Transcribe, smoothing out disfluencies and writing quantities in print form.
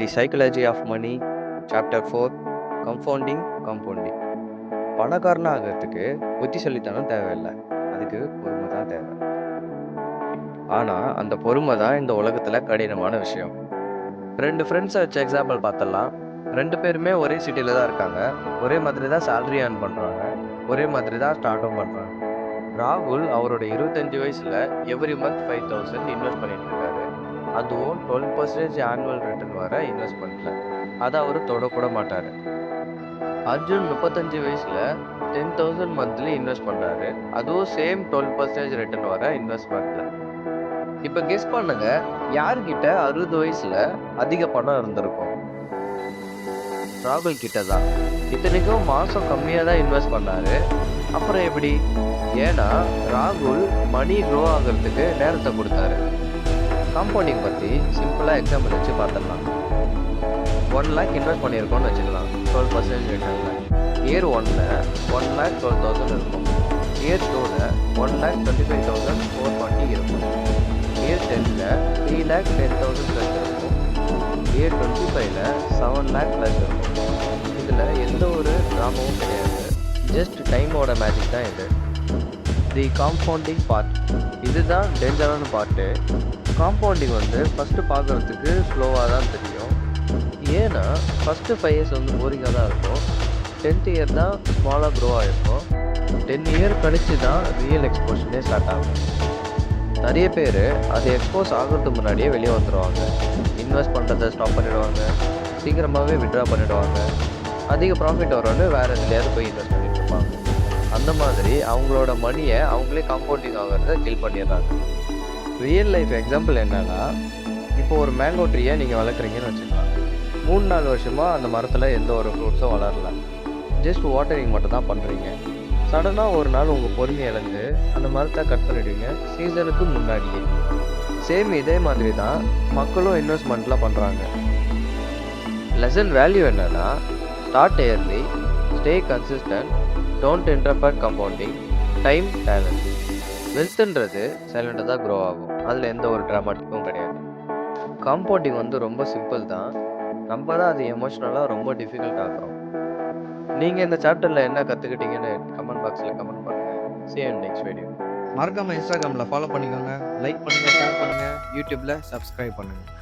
The psychology of money chapter 4 compounding compounding. பணக்காரனா ஆகிறதுக்கு புத்திசாலித்தனம் தேவையில்லை, அதுக்கு பொறுமை தான் தேவை. ஆனா அந்த பொறுமை தான் இந்த உலகத்துல கடினமான விஷயம். ரெண்டு ஃப்ரெண்ட்ஸை வச்சு எக்ஸாம்பிள் பார்த்தலாம். ரெண்டு பேருமே ஒரே சிட்டில தான் இருக்காங்க, ஒரே மாதிரி தான் சேலரி ஏர்ன் பண்றாங்க, ஒரே மாதிரி தான் ஸ்டார்ட்டும் பண்றாங்க. ராகுல் அவரோட 25 வயசுல எவ்ரி மந்த் 5000 இன்வெஸ்ட் பண்ணிட்டு இருக்காரு. அதுவும் 12% ஆனுவல் ரிட்டர்ன் வர இன்வெஸ்ட்மெண்ட்ல. அதை அவர் தொடக்கூட மாட்டாரு. அர்ஜுன் 35 வயசுல 10,000 மந்த்லி இன்வெஸ்ட் பண்றாரு. அதுவும் சேம் 12% ரிட்டர்ன் வர இன்வெஸ்ட்மெண்ட்ல. இப்ப கெஸ் பண்ணுங்க, யாருக்கிட்ட 60 வயசுல அதிக பணம் இருந்திருக்கும்? ராகுல் கிட்ட தான். இத்தனைக்கும் மாசம் கம்மியா தான் இன்வெஸ்ட் பண்ணாரு. அப்புறம் எப்படி? ஏன்னா ராகுல் மணி க்ரோ ஆகிறதுக்கு நேரத்தை கொடுத்தாரு. காம்பவுண்டிங் பற்றி சிம்பிளாக எக்ஸாம்பிள் வச்சு பார்த்துடலாம். 1 lakh இன்வெஸ்ட் பண்ணியிருக்கோம்னு வச்சுக்கலாம், 12% ரிட்டர்னில். இயர் 1ல் 1,12,000 இருக்கும். இயர் 2ல் 1,25,440 இருக்கும். இயர் 10ல் 3,10,000 ப்ளஸ் இருக்கும். இயர் 25ல் 7 lakh ப்ளஸ் இருக்கும். இதில் எந்த ஒரு ட்ராமாவும் கிடையாது, ஜஸ்ட் டைமோட மேஜிக் தான் இது. தி காம்பவுண்டிங் பார்ட், இதுதான் டேஞ்சரான பார்ட்டு. காம்பவுண்டிங் ஃபஸ்ட்டு பார்க்குறதுக்கு ஸ்லோவாக தான் தெரியும். ஏன்னா ஃபஸ்ட்டு 5 இயர்ஸ் போரிங்காக தான் இருக்கும். 10th இயர் தான் ஸ்மாலாக க்ரோ ஆகிருக்கும். 10 இயர் கழிச்சு தான் ரியல் எக்ஸ்போஷனே ஸ்டார்ட் ஆகும். நிறைய பேர் அது எக்ஸ்போஸ் ஆகிறதுக்கு முன்னாடியே வெளியே வந்துடுவாங்க. இன்வெஸ்ட் பண்ணுறதை ஸ்டாப் பண்ணிவிடுவாங்க, சீக்கிரமாகவே விட்ரா பண்ணிவிடுவாங்க. அதிக ப்ராஃபிட் வரணும்னு வேறு எதுலையாவது போய் இன்வெஸ்ட் பண்ணிட்டு இருப்பாங்க. அந்த மாதிரி அவங்களோட மணியை அவங்களே காம்பவுண்டிங் ஆகிறத கில் பண்ணிடுறாங்க. ரியல் லைஃப் எக்ஸாம்பிள் என்னன்னா, இப்போ ஒரு மேங்கோ ட்ரீயை நீங்கள் வளர்க்குறீங்கன்னு வச்சுக்கலாம். 3-4 வருஷமாக அந்த மரத்தில் எந்த ஒரு ஃப்ரூட்ஸும் வளரல, ஜஸ்ட் வாட்டரிங் மட்டும் தான் பண்ணுறீங்க. சடனாக ஒரு நாள் உங்கள் பொறுமையை இழந்து அந்த மரத்தை கட் பண்ணிடுவீங்க, சீசனுக்கு முன்னாடியே. சேம் இதே மாதிரி தான் மக்களும் இன்வெஸ்ட்மெண்ட்லாம் பண்ணுறாங்க. லெசன் வேல்யூ என்னன்னா, start early, stay consistent, don't interfere compounding, time talent. வெல்த்ன்றது சைலண்டாக தான் க்ரோ ஆகும், அதில் எந்த ஒரு ட்ராமாட்டிக்கும் கிடையாது. காம்பவுண்டிங் ரொம்ப சிம்பிள் தான், நம்ம தான் அது எமோஷ்னலாக ரொம்ப டிஃபிகல்ட் ஆகிறோம். நீங்கள் இந்த சாப்டரில் என்ன கற்றுக்கிட்டீங்கன்னு கமெண்ட் பாக்ஸில் கமெண்ட் பண்ணுங்கள். See you in next video. மறக்காமல் இன்ஸ்டாகிராமில் ஃபாலோ பண்ணிக்கோங்க, லைக் பண்ணுங்கள், ஷேர் பண்ணுங்கள், யூடியூப்பில் சப்ஸ்கிரைப் பண்ணுங்கள்.